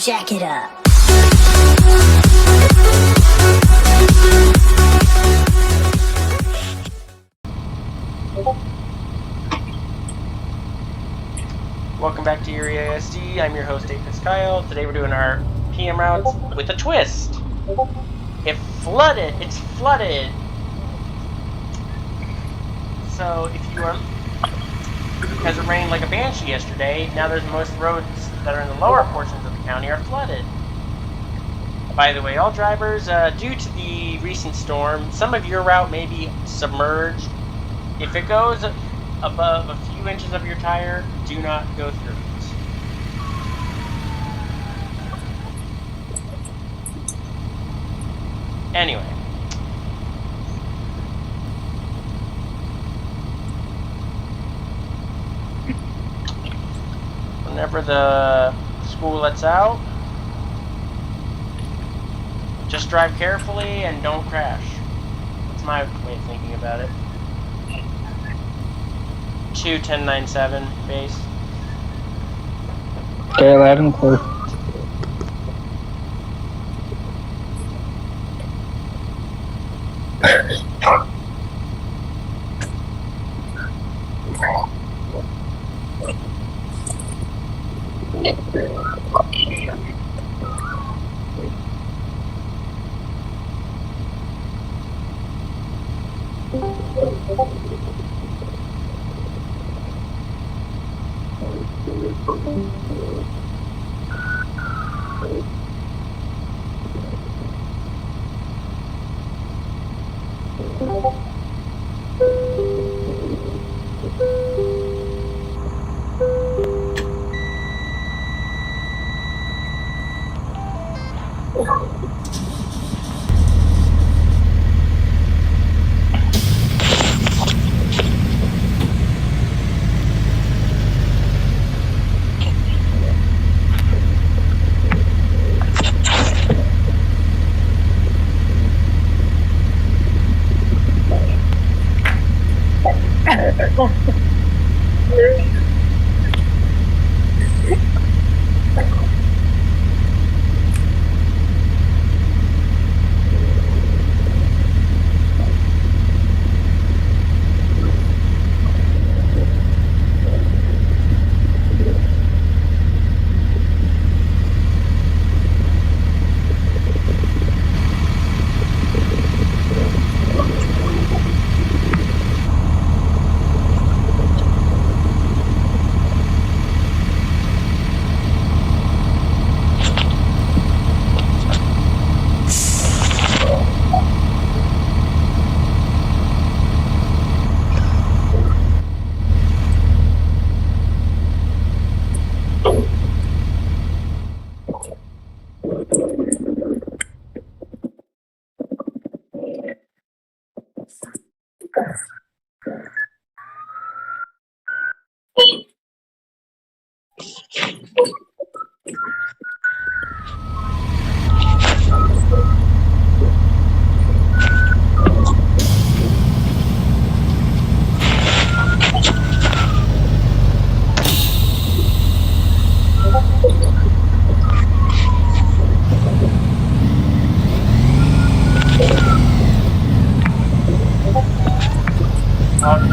Jack it up. Welcome back to Erie, I.S.D. I'm your host, I.S.D. Kyle. Today we're doing our PM routes with a twist. It's flooded. So if you are, because it rained like a banshee yesterday, now there's most roads that are in the lower portions of the county are flooded. By the way, all drivers, due to the recent storm, some of your route may be submerged. If it goes above a few inches of your tire, do not go through it. Anyway. Whenever the school lets out, just drive carefully and don't crash. That's my way of thinking about it. 2-1097 base. Okay, loud and clear.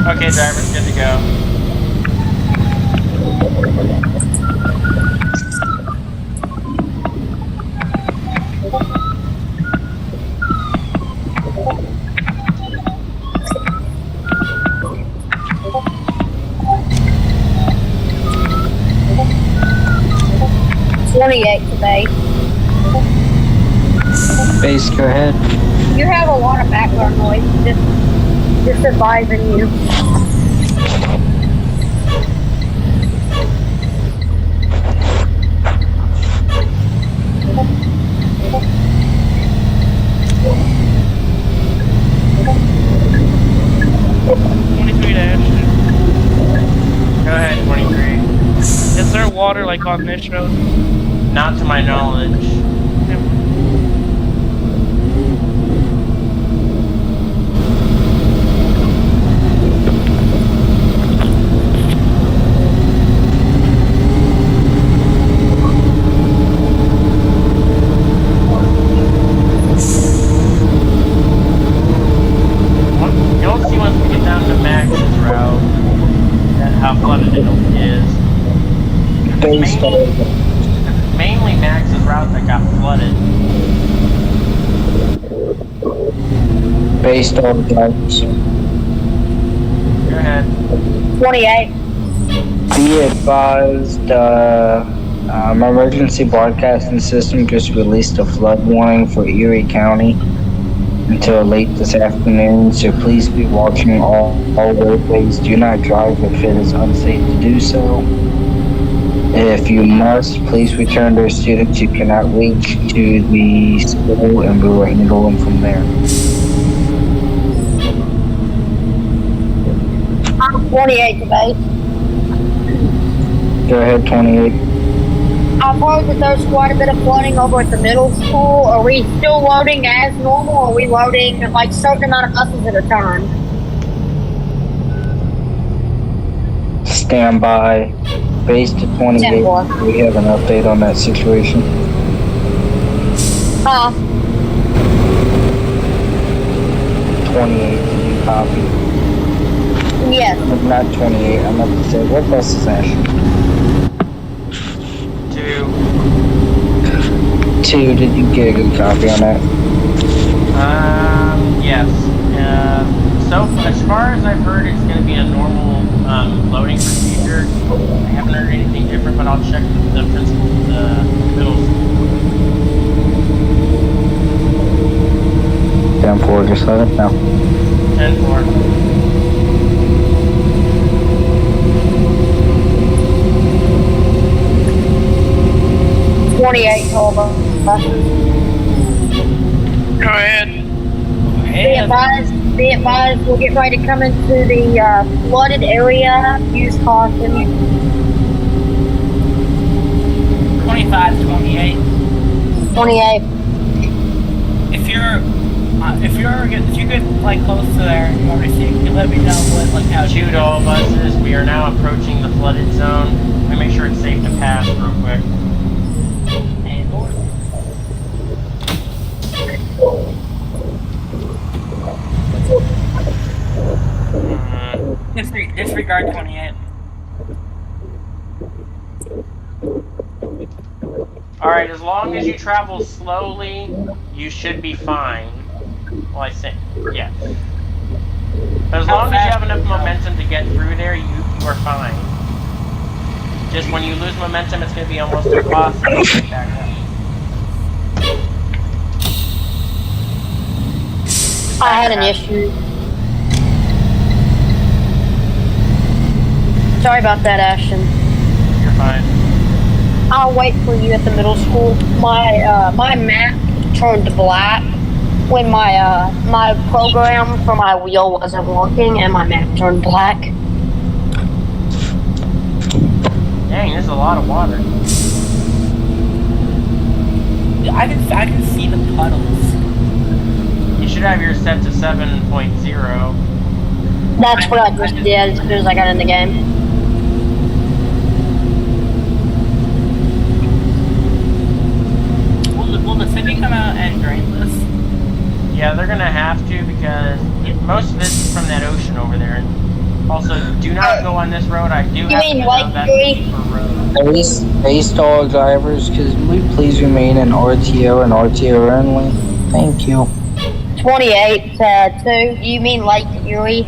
Okay, driver's good to go. Today. Base, go ahead. You have a lot of background noise. Just advising you. Go ahead, 23. Is there water like on this road? Not to my knowledge. Base dog. It's mainly Max's route that got flooded. Base dog drivers. Go ahead. 28. Be advised, emergency broadcasting system just released a flood warning for Erie County until late this afternoon, so please be watching all roadways. Do not drive if it is unsafe to do so. If you must, please return to students you cannot reach to the school, and we will handle them from there. I'm 28 today. Go ahead, 28. I've heard that there's quite a bit of flooding over at the middle school. Are we still loading as normal, or are we loading like certain amount of buses at a time? Stand by. Base to 28. 10-4. We have an update on that situation. 28, did you copy? Yes. Not 28, I'm about to say, what bus is that? 2. 2, did you get a good copy on that? Yes. So as far as I've heard, it's going to be a normal loading procedure. I haven't heard anything different, but I'll check with the principal of the middle school. 10-4, just let us know. 10-4. 28 total buses. Go ahead. Be advised, we'll get ready to come into the flooded area. Use caution. 25, 28. 28. If you get like close to there, you already see, you let me know what like how. Shoot all buses. We are now approaching the flooded zone. I make sure it's safe to pass real quick. And board. Disregard 28. Alright, as long as you travel slowly, you should be fine. Well, I think, yeah. But as long as you have enough momentum to get through there, you are fine. Just when you lose momentum, it's going to be almost impossible to get back up. I had an issue. Sorry about that, Ashton. You're fine. I'll wait for you at the middle school. My map turned black when my program for my wheel wasn't working, and my map turned black. Dang, there's a lot of water. I can see the puddles. You should have yours set to 7.0. That's what I just did as soon as I got in the game. Will the city come out and drain this? Yeah, they're gonna have to because most of this is from that ocean over there. Also, do not go on this road. I do have mean to Lake that Erie? road. Base dog drivers, could we please remain in RTO and RTO only? Thank you. 28 2. Do you mean Lake Erie?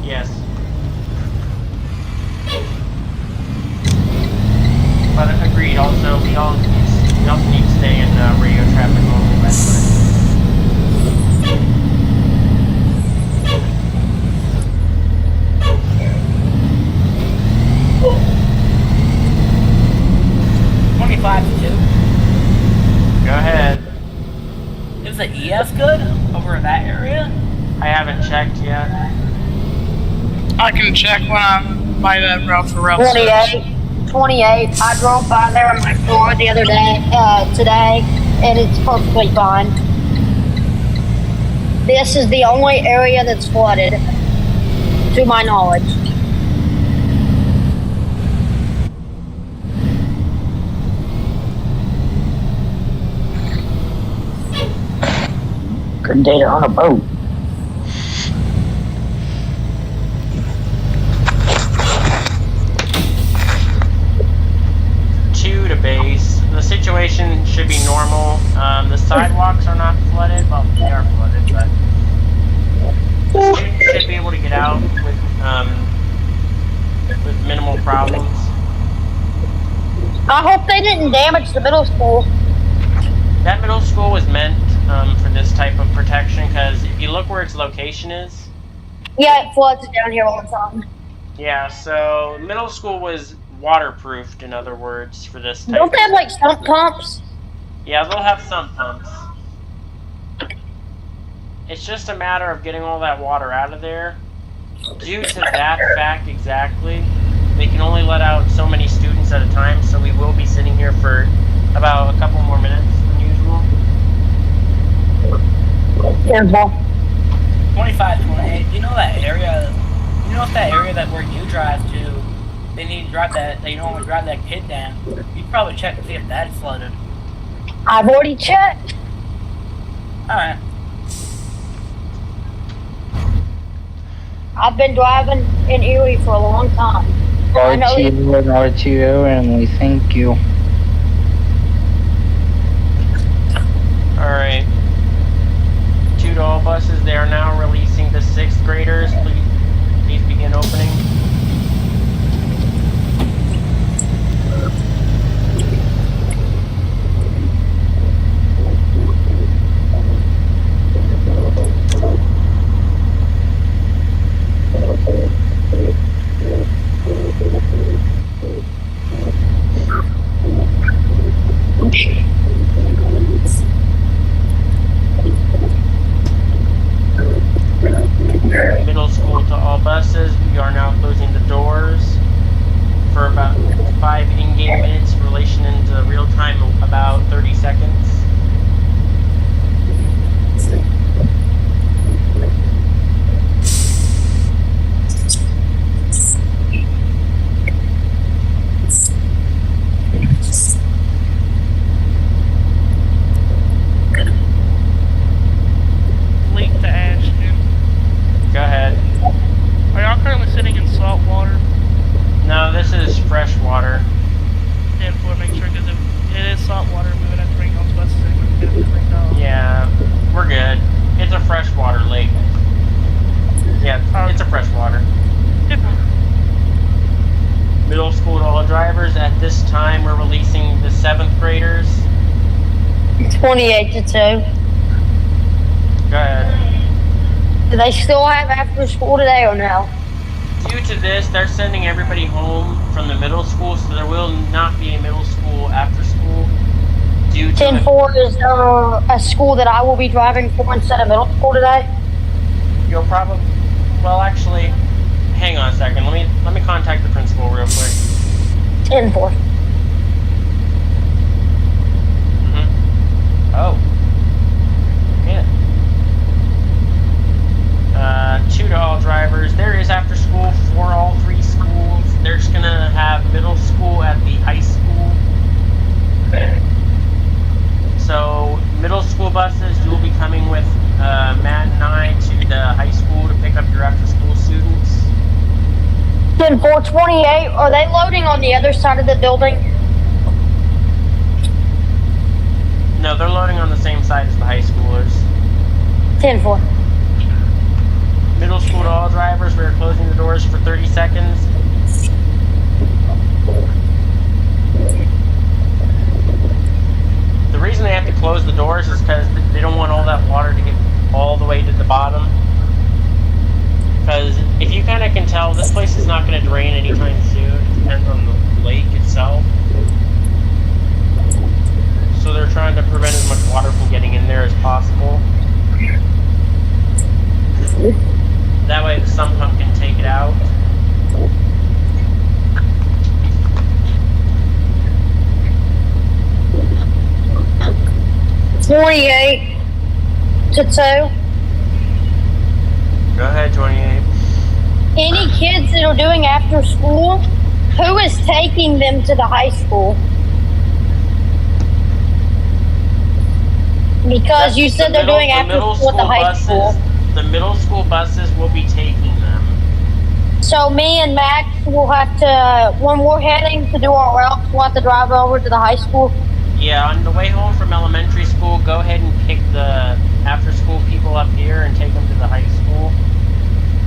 Yes. But agreed. Also, we also need to stay in radio traffic only. That's what 25 to 2. Go ahead. Is the ES good over in that area? I haven't checked yet. I can check when I'm by that route for route 28. I drove by there on my car the other day, today, and it's perfectly fine. This is the only area that's flooded, to my knowledge. Good data on a boat. situation should be normal. The sidewalks are not flooded. Well, they are flooded, but the students should be able to get out with minimal problems. I hope they didn't damage the middle school. That middle school was meant for this type of protection because if you look where its location is. Yeah, it floods down here all the time. Yeah, so middle school was waterproofed, in other words, for this type. Don't they have like sump pumps? Yeah, they'll have sump pumps. It's just a matter of getting all that water out of there. Due to that fact exactly, they can only let out so many students at a time, so we will be sitting here for about a couple more minutes than usual. Yeah, well. 25, 28. You know that area? You know if that area that where you drive to, they need to drive that. They don't want to drive that kid down. You would probably check to see if that's flooded. I've already checked. All right. I've been driving in Erie for a long time. RTO and RTO, and we thank you. Alright. 2 to all buses, they are now releasing the 6th graders. Please begin opening. Middle school to all buses, we are now closing the doors for about 5 in-game minutes, relation into real time about 30 seconds. Link to Ashton. Go ahead. Are y'all currently sitting in salt water? No, this is fresh water. And for make sure, because if it is salt water, we would have to bring those buses in and get them cleaned off. Yeah, we're good. It's a freshwater lake. Yeah, it's a freshwater. Middle school to all drivers. At this time, we're releasing the 7th graders. 28 to 2. Go ahead. Do they still have after school today or no? Due to this, they're sending everybody home from the middle school, so there will not be a middle school after school. Due to 10-4 is a school that I will be driving for instead of middle school today. You'll probably, well, actually, hang on a second. Let me contact the principal real quick. 10-4. Oh. Yeah. 2 to all drivers. There is after school for all 3 schools. They're just gonna have middle school at the high school. So middle school buses, you will be coming with Matt and I to the high school to pick up your after school students. 10-4, 28. Are they loading on the other side of the building? No, they're loading on the same side as the high schoolers. 10-4. Middle school to all drivers, we're closing the doors for 30 seconds. The reason they have to close the doors is because they don't want all that water to get all the way to the bottom. Because if you kind of can tell, this place is not going to drain anytime soon. It depends on the lake itself. So they're trying to prevent as much water from getting in there as possible. That way the sump pump can take it out. $28 to 2. Go ahead, 28. Any kids that are doing after school, who is taking them to the high school? Because you said they're doing after school at the high school. The middle school buses will be taking them. So me and Max will have to, when we're heading to do our routes, we'll have to drive over to the high school. Yeah, on the way home from elementary school, go ahead and pick the after-school people up here and take them to the high school.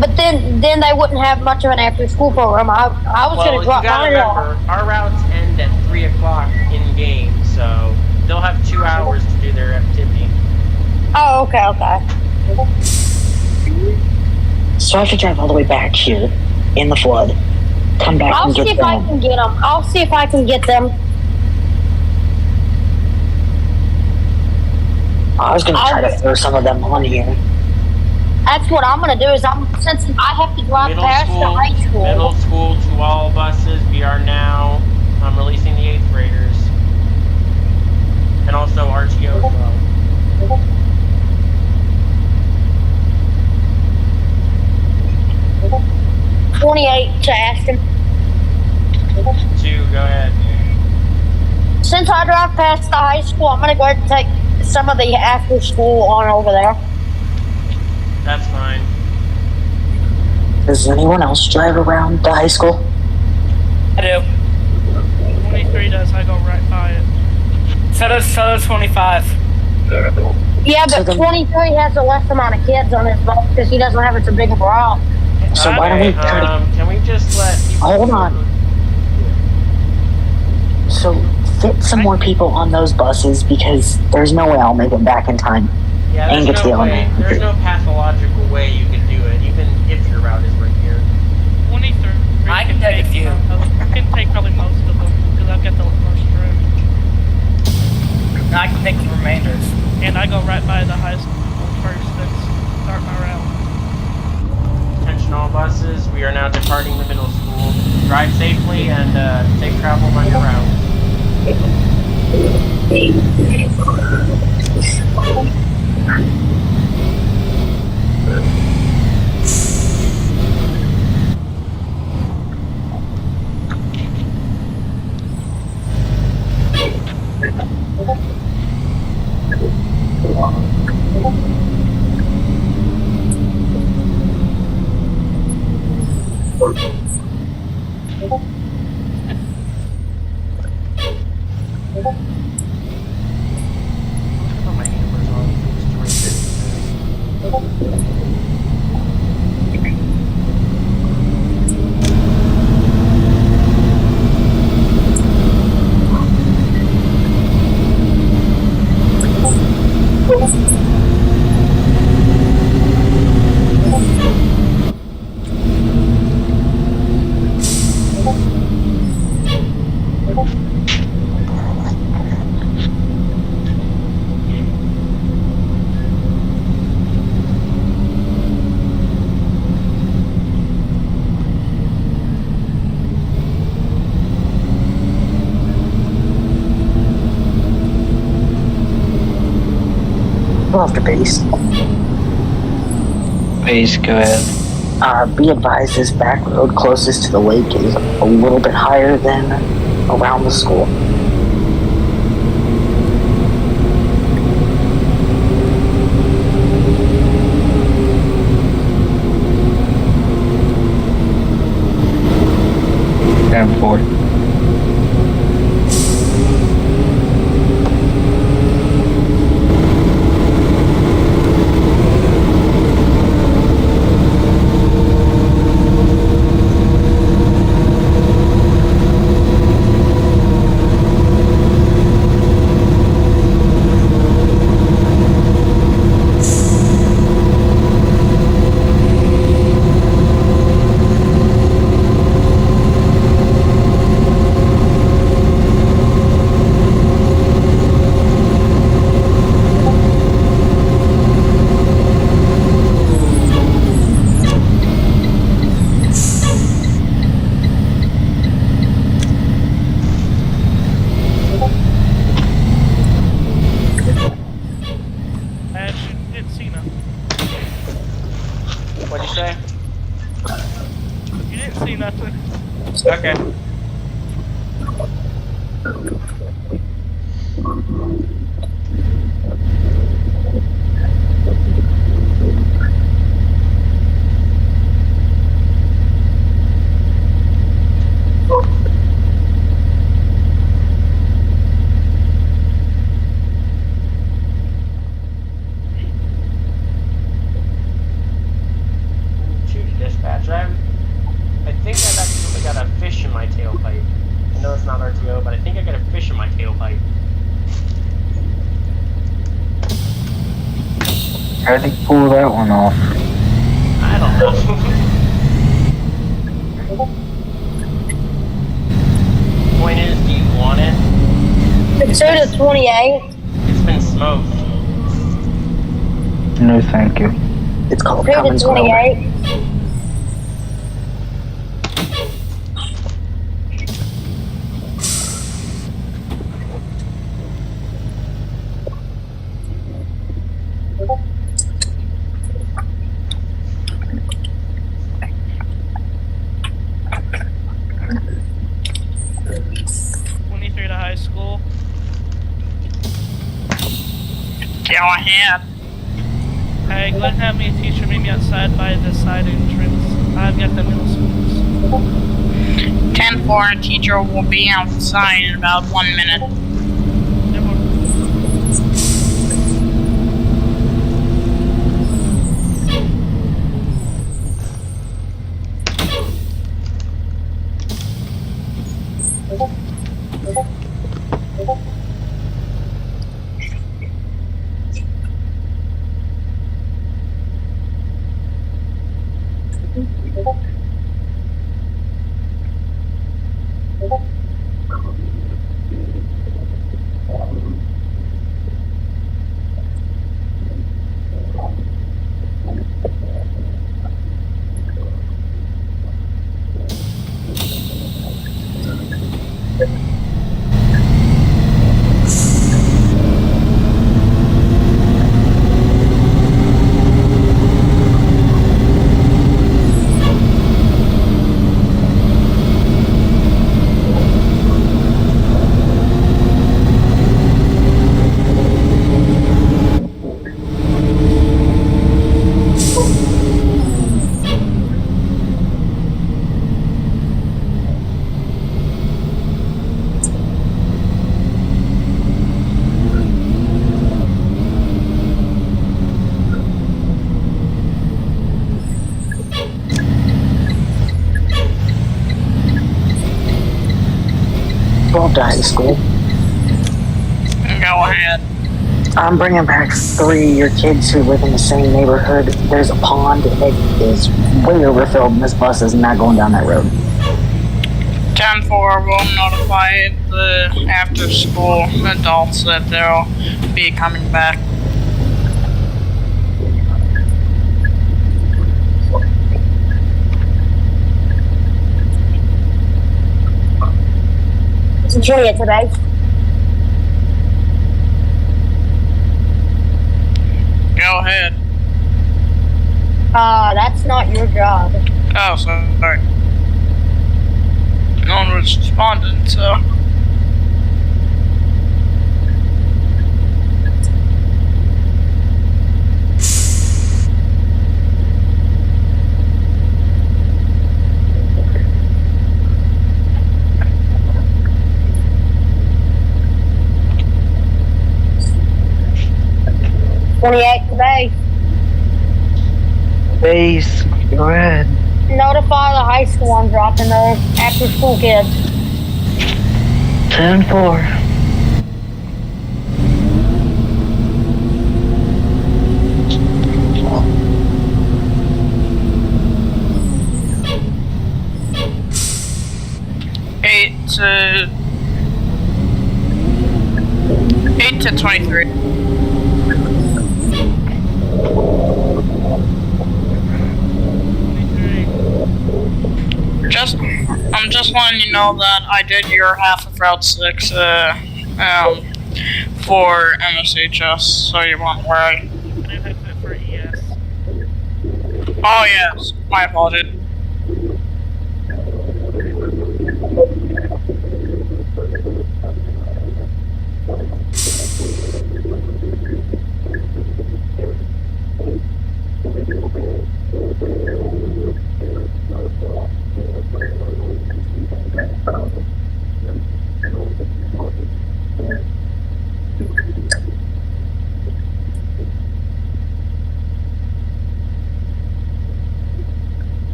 But then they wouldn't have much of an after school program. I was Well, gonna you drop gotta mine off. remember, our routes end at 3 o'clock in game, so they'll have 2 hours to do their activity. Oh, okay. So I have to drive all the way back here in the flood, come back I'll and see get if I them. can get them. I'll see if I can get them. I was gonna try to throw some of them on here. That's what I'm gonna do. Since I have to drive past the high school. Middle school to all buses. We are now releasing the 8th graders, and also RTO as well. 28 to Aston. 2, go ahead. Since I drive past the high school, I'm gonna go ahead and take some of the after school on over there. That's fine. Does anyone else drive around the high school? I do. 23 does. I go right by it. So does 25. Yeah, but 23 has a less amount of kids on his bus because he doesn't have it so big of a route. So why don't we try to... Can we just let people... Hold on. So fit some more people on those buses because there's no way I'll make it back in time. Yeah, And get to the elementary. there's no pathological way you can do it, even if your route is right here. 23. I can take a few. I can take probably most of them because I've got the most room. I can take the remainders. And I go right by the high school first. That's start my route. Attention all buses, we are now departing the middle school. Drive safely and safe travel on your route. My hammer's on. We'll have to base. Base, go ahead. Be advised this back road closest to the lake is a little bit higher than around the school. Down 4. fight. How'd he pull that one off? I don't know. Point is, do you want it? It's to 28. It's been smoked. No, thank you. It's called It's Common to Ground. 28. To high school. Go ahead. Hey, go ahead and have me a teacher meet me outside by the side entrance. I've got the middle schools. 10-4, teacher will be outside in about 1 minute. Go to high school. Go ahead. I'm bringing back 3 of your kids who live in the same neighborhood. There's a pond that is way overfilled, and this bus is not going down that road. 10-4 will notify the after-school adults that they'll be coming back. It's 28 today. Go ahead. That's not your job. Oh, sorry. No one was responding, so. Today. Base, go ahead. Notify the high school I'm dropping those after school kids. 10-4. Eight to 23. I'm just letting you know that I did your half of Route 6 for MSHS, so you won't worry. I didn't have it for ES. Oh yes, my apologies.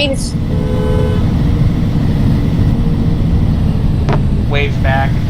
Waves. Waves back.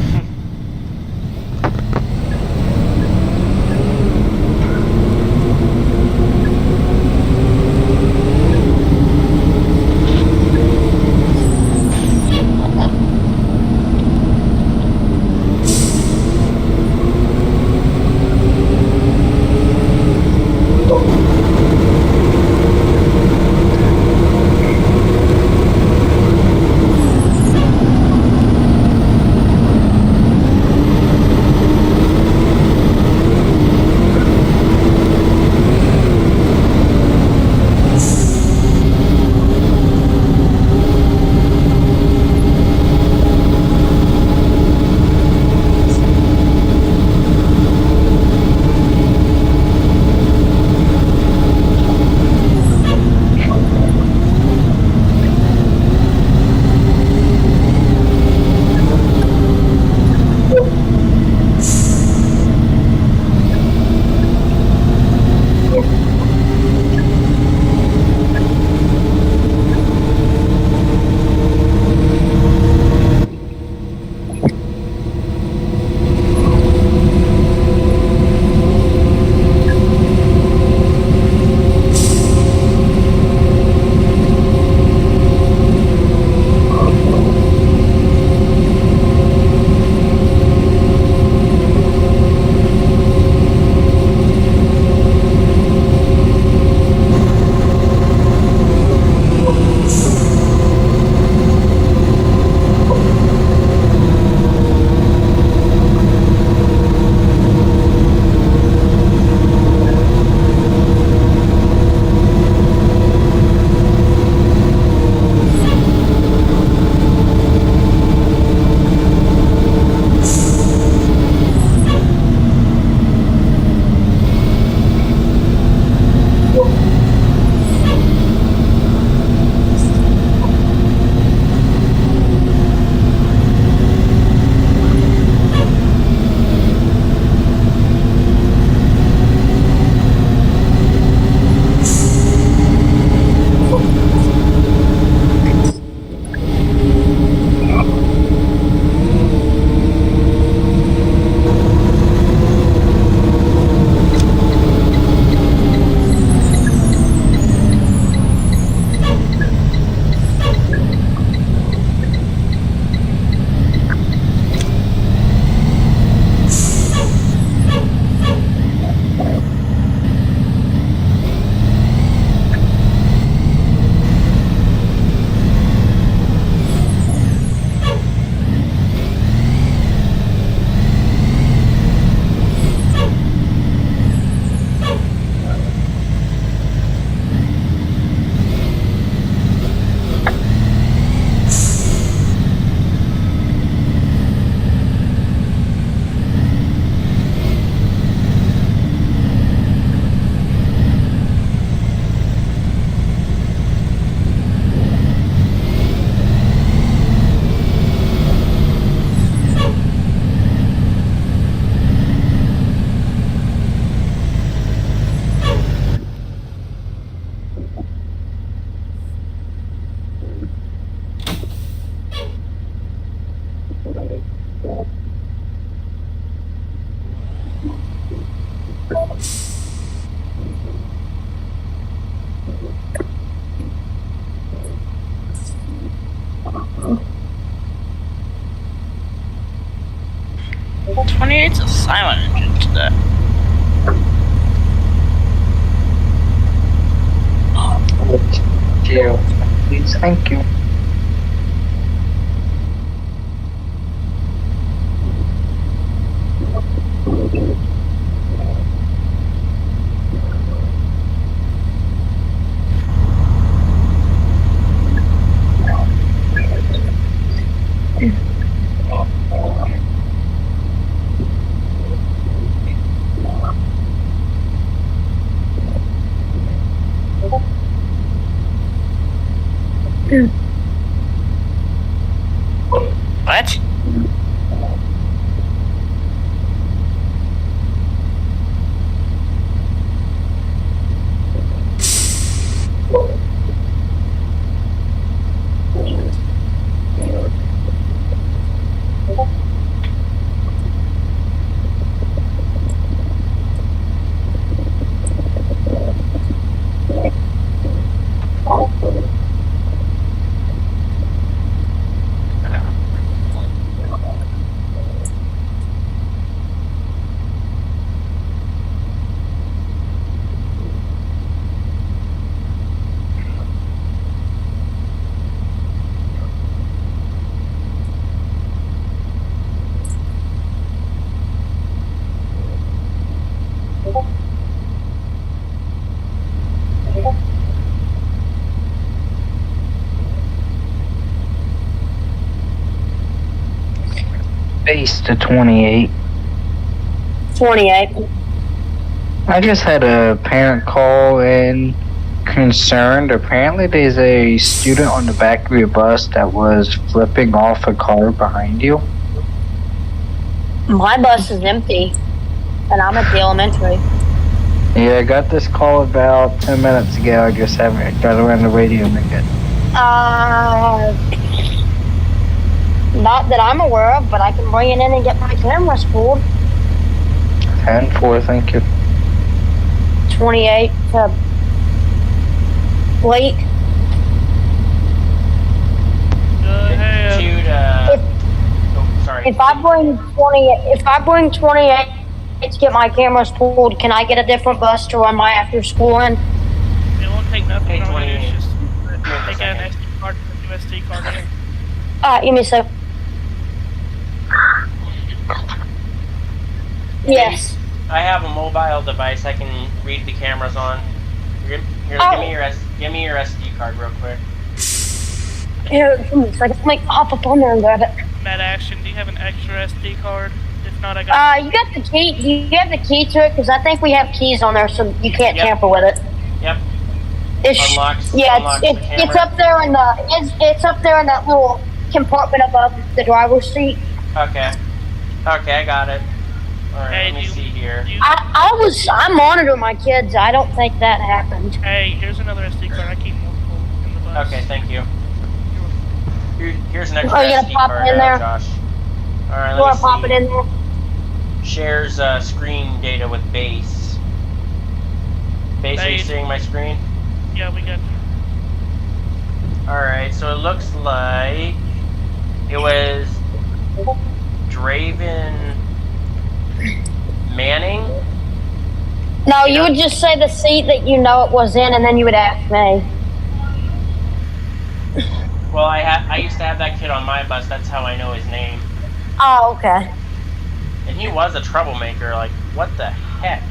you. Please, thank you. What? Base to 28. 28. I just had a parent call in concerned. Apparently, there's a student on the back of your bus that was flipping off a car behind you. My bus is empty, and I'm at the elementary. Yeah, I got this call about 10 minutes ago. I just haven't got around the radio to make it. Not that I'm aware of, but I can bring it in and get my camera spooled. 10-4, thank you. 28 to late. Go ahead. Sorry. If I bring 28 to get my cameras pulled, can I get a different bus to run my after school in? It won't take nothing Hey, from it. 28. It's just Give me take a an second. SD card, USD card in. Give me a sec. Yes. I have a mobile device I can read the cameras on. Here, give me your SD card real quick. Here, give me a second. Let me hop up on there and grab it. Mad Action, do you have an extra SD card? If not, I got. You got the key. Do you have the key to it? Because I think we have keys on there, so you can't Yep. tamper with it. Yep. It's Unlocks the it's camera. up there in it's up there in that little compartment above the driver's seat. Okay. Okay, I got it. Alright, Hey, let me see here. I monitor my kids. I don't think that happened. Hey, here's another SD card. I keep multiple in the bus. Okay, thank you. Here's an extra Oh, you gonna SD pop card, it in there? Josh. Alright, You let wanna me pop see. it in there? Shares screen data with base. Base, are you Base. seeing my screen? Yeah, we got. Alright, so it looks like it was Draven Manning. No, you would just say the seat that you know it was in, and then you would ask me. Well, I used to have that kid on my bus. That's how I know his name. Oh, okay. And he was a troublemaker. Like, what the heck?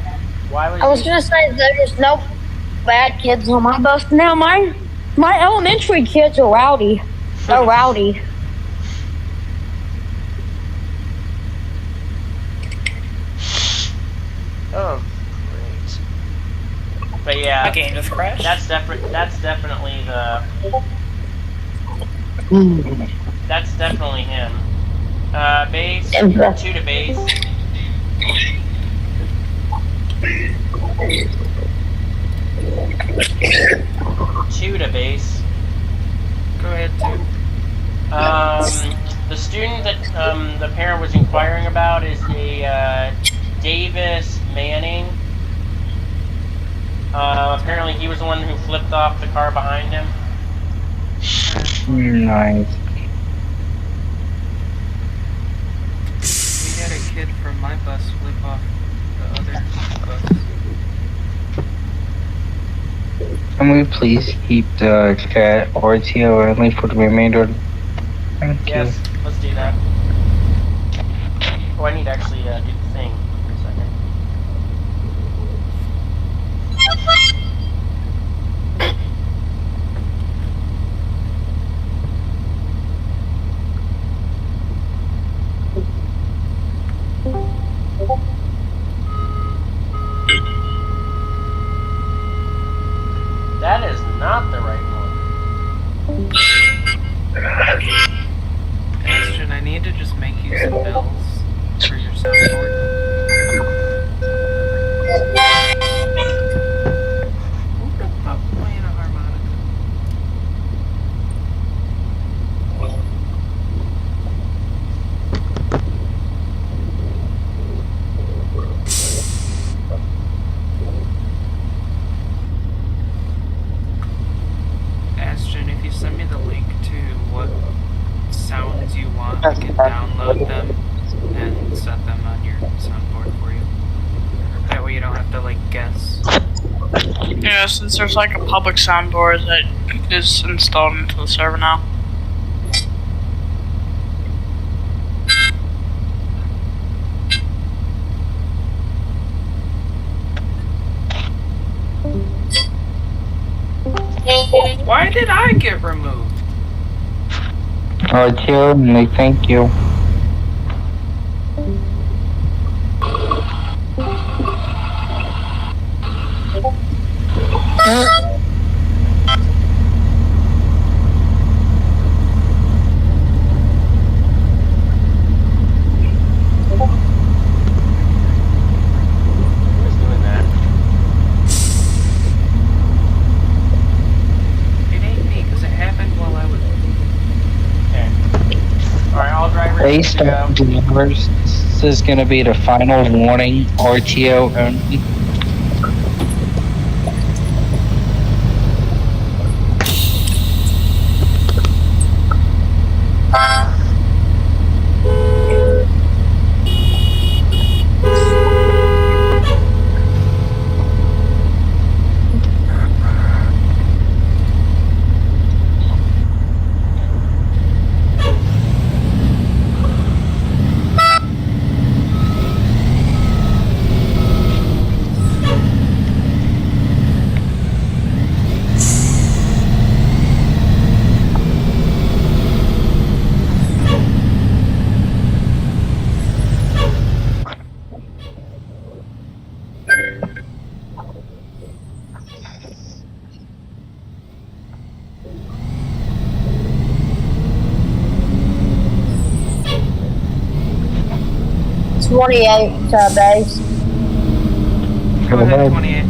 Why was I was he? gonna say there's no bad kids on my bus now. My elementary kids are rowdy. They're rowdy. Oh, great. But yeah, My game just crashed. that's definitely the. That's definitely him. Base, 2 to base. Two to base. Go ahead, dude. The student that the parent was inquiring about is a Davis Manning. Apparently he was the one who flipped off the car behind him. Nice. We had a kid from my bus flip off the other bus. Can we please keep the chat RTO only for the remainder? Thank you. Yes, let's do that. Oh, I need to actually do the thing. Wait a second. That is not the right one. Ashton, I need to just make you some bills for your soundboard. Who the fuck playing a harmonica? Ashton, if you send me the link to what sounds you want, I can download them and set them on your soundboard for you. That way you don't have to, like, guess. Yeah, since there's like a public soundboard that is installed into the server now. Why did I get removed? RTO only, thank you. Who is doing that? It ain't me, because it happened while I was... Okay. Alright, all drivers Based good to on go. delivers, this is going to be the final warning, RTO only. Base. Go ahead, 28.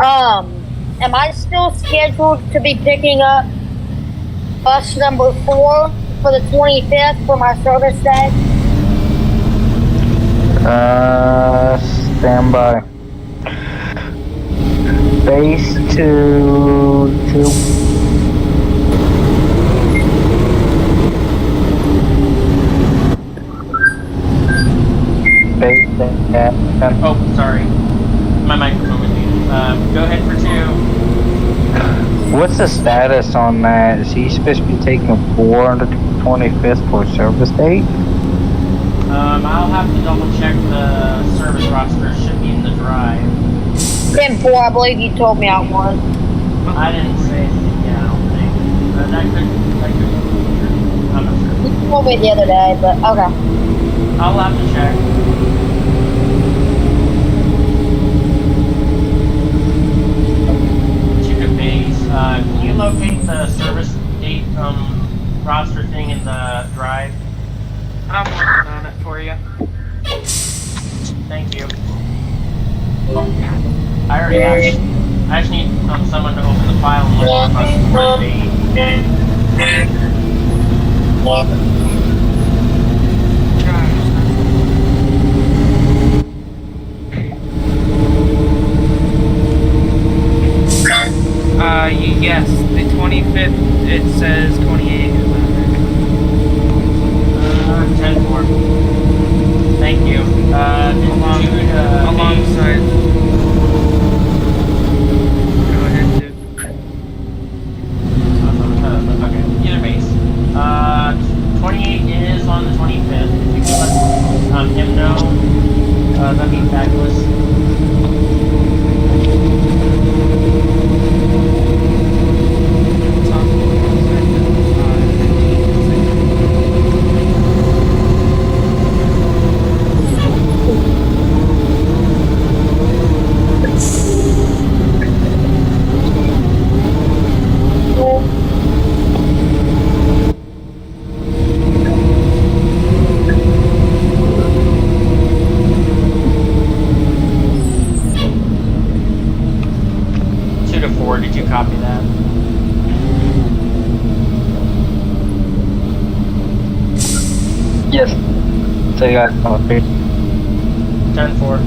Am I still scheduled to be picking up bus number 4 for the 25th for my service day? Stand by. Base 2. Base 10. Oh, sorry. My microphone was muted. Go ahead for 2. What's the status on that? Is he supposed to be taking 4 on the 25th for service date? I'll have to double check the service roster. It should be in the drive. 10-4, I believe you told me out one. I didn't say anything, yeah, I don't think. That could I'm not sure. You told me the other day, but okay. I'll have to check. Chica Base, can you locate the service date roster thing in the drive? I'm working on it for you. Thank you. I already have. I just need someone to open the file and look at the date. Yes, the 25th, it says 28. 10-4. Thank you. Alongside That'd be fabulous. It's on 15 and 16. Two to 4, did you copy that? Yes. So you got copy. 10-4.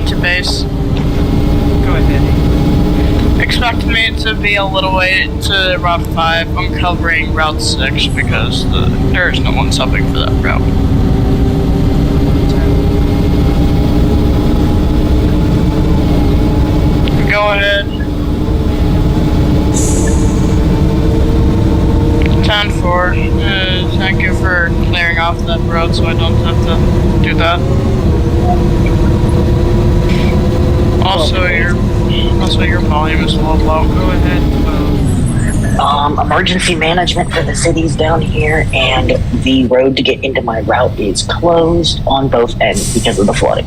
To base. Go ahead. Expect me to be a little way to Route 5. I'm covering Route 6 because there's no one subbing for that route. Go ahead. 10-4. Thank you for clearing off that road so I don't have to do that. Also, your volume is a little low. Go ahead, 12. Emergency management for the cities down here, and the road to get into my route is closed on both ends because of the flooding.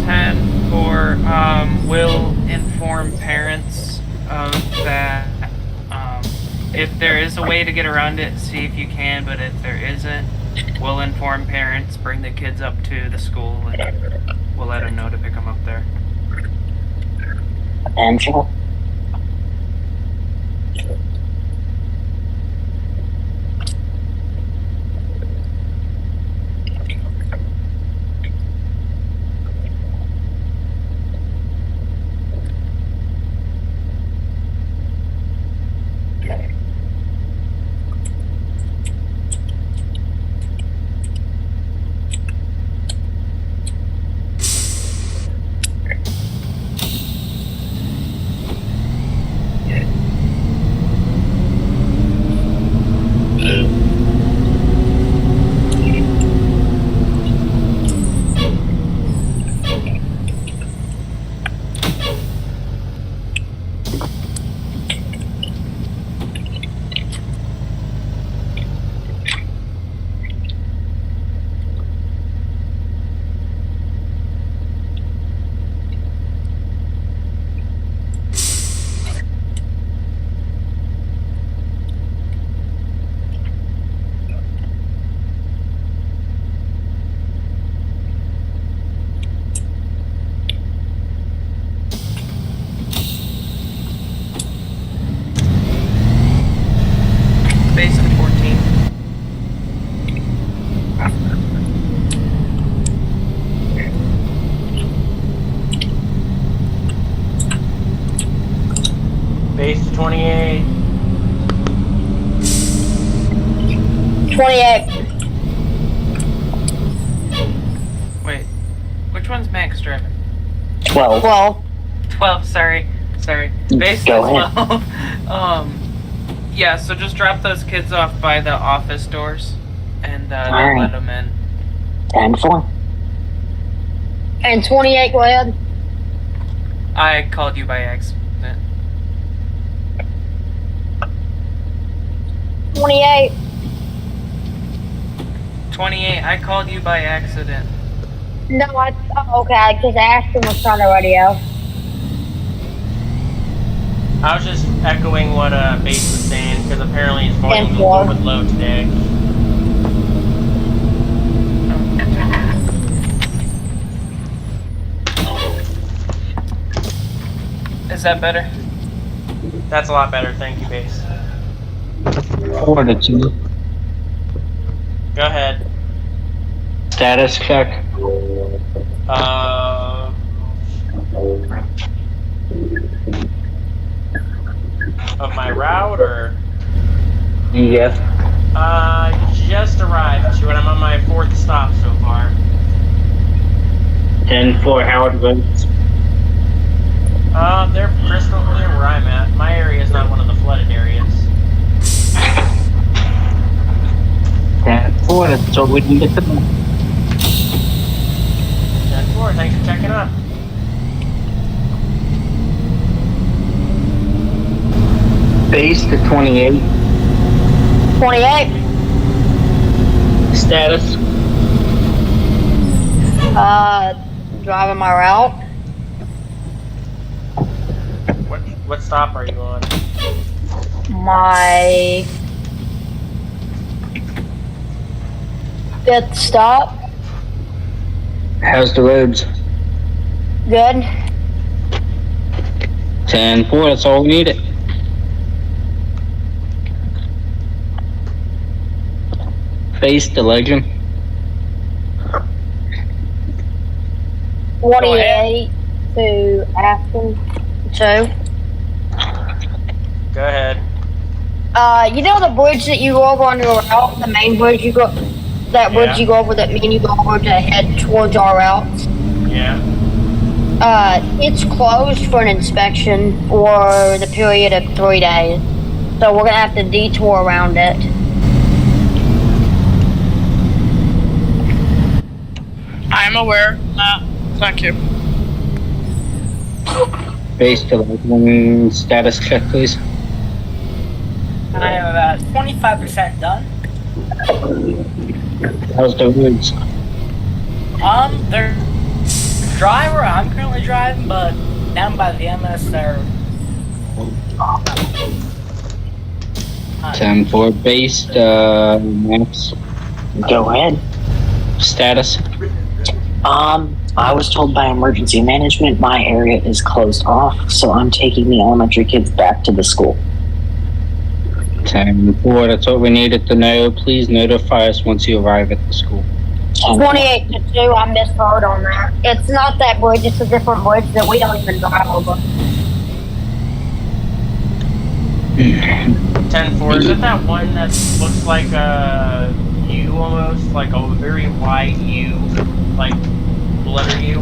10-4. Will inform parents of that. If there is a way to get around it, see if you can, but if there isn't, we'll inform parents, bring the kids up to the school, and we'll let them know to pick them up there. And sure. Base at 14. Base to 28. 28. Wait, which one's Max driving? 12. 12. 12, sorry. Base Go at ahead. 12. Yeah, so just drop those kids off by the office doors, and they'll Alright. let them in. 10-4. And 28, go ahead. I called you by accident. 28. 28, I called you by accident. No, okay, because Ashton was trying to radio. I was just echoing what Base was saying, because apparently his volume was a 10-4. little bit low today. Is that better? That's a lot better. Thank you, base. 4 to 2. Go ahead. Status check. Of my route, or Yes. just arrived to it. I'm on my 4th stop so far. 10-4 Howard votes. They're crystal clear where I'm at. My area is not one of the flooded areas. 10-4, that's what we needed to know. 10-4, thanks for checking up. Base to 28. 28. Status. Driving my route. What stop are you on? My 5th stop. How's the roads? Good. 10-4, that's all we needed. Base to Legend. 28 to Aspen. 2. Go ahead. You know the bridge that you go over on your route, the main bridge you go, that bridge Yeah. you go over that me and you go over to head towards our routes. Yeah. It's closed for an inspection for the period of 3 days, so we're gonna have to detour around it. I'm aware. Thank you. Base to Legend. Status check, please. I am about 25% done. How's the roads? The driver I'm currently driving, but down by the MS, they're 10-4 base maps. Go ahead. Status. I was told by emergency management my area is closed off, so I'm taking the elementary kids back to the school. 10-4, that's what we needed to know. Please notify us once you arrive at the school. 28 to 2, I misheard on that. It's not that bridge, it's a different bridge that we don't even drive over. 10-4, is it that one that looks like a U almost? Like a very wide U? Like letter U?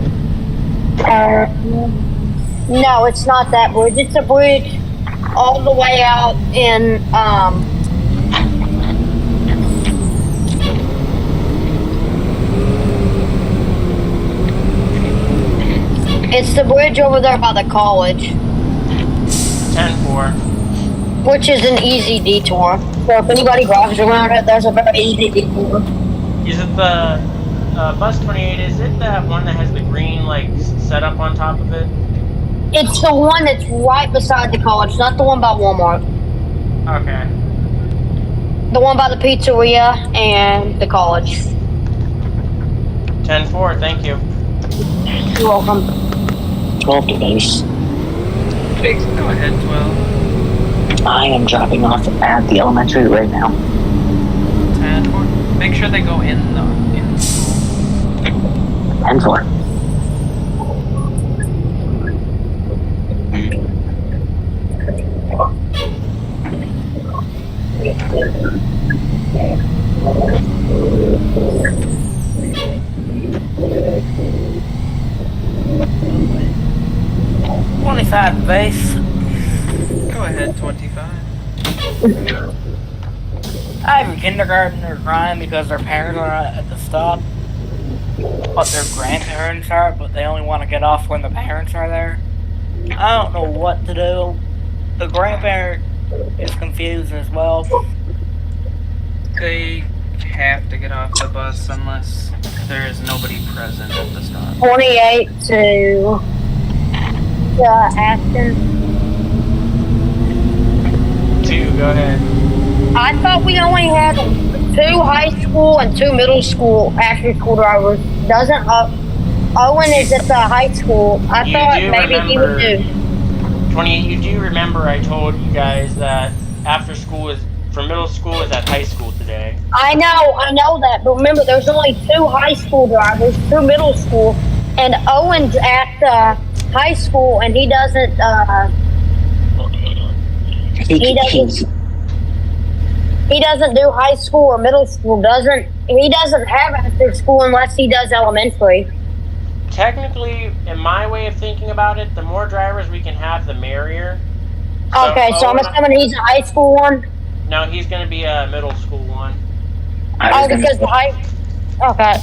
No, it's not that bridge. It's a bridge all the way out in, it's the bridge over there by the college, 10-4. which is an easy detour. So if anybody drives around it, there's a very easy detour. Is it the bus 28? Is it that one that has the green like setup on top of it? It's the one that's right beside the college, not the one by Walmart. Okay. The one by the pizzeria and the college. 10-4, thank you. You're welcome. 12 to base. Biggs, go ahead, 12. I am dropping off at the elementary right now. 10-4. Make sure they go in school. 10-4. base. Go ahead, 25. I have a kindergartner crying because their parents are not at the stop, but their grandparents are, but they only want to get off when the parents are there. I don't know what to do. The grandparent is confused as well. They have to get off the bus unless there is nobody present at the stop. 28 to Aston. 2, go ahead. I thought we only had 2 high school and 2 middle school after school drivers. Doesn't Owen is at the high school. I You thought do maybe he would remember- do. 28, you do remember I told you guys that after school is for middle school is at high school today. I know that, but remember, there's only 2 high school drivers, 2 middle school, and Owen's at high school, and he doesn't. He doesn't do high school or middle school. He doesn't have after school unless he does elementary. Technically, in my way of thinking about it, the more drivers we can have, the merrier. Okay, so I'm assuming he's a high school one. No, he's going to be a middle school one. Oh, because the high. Okay.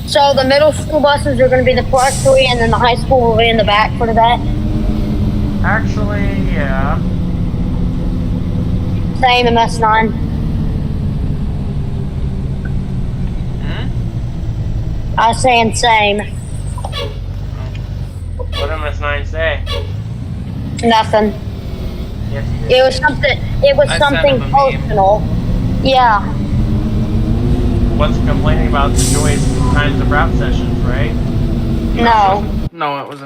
So the middle school buses are going to be the +3, and then the high school will be in the back for that. Actually, yeah. Same MS9. I was saying same. What did MS9 say? Nothing. Yes, he did. It was something. It was I something sent him a meme. personal. Yeah. What's complaining about the joys times of route sessions, right? No. No, it was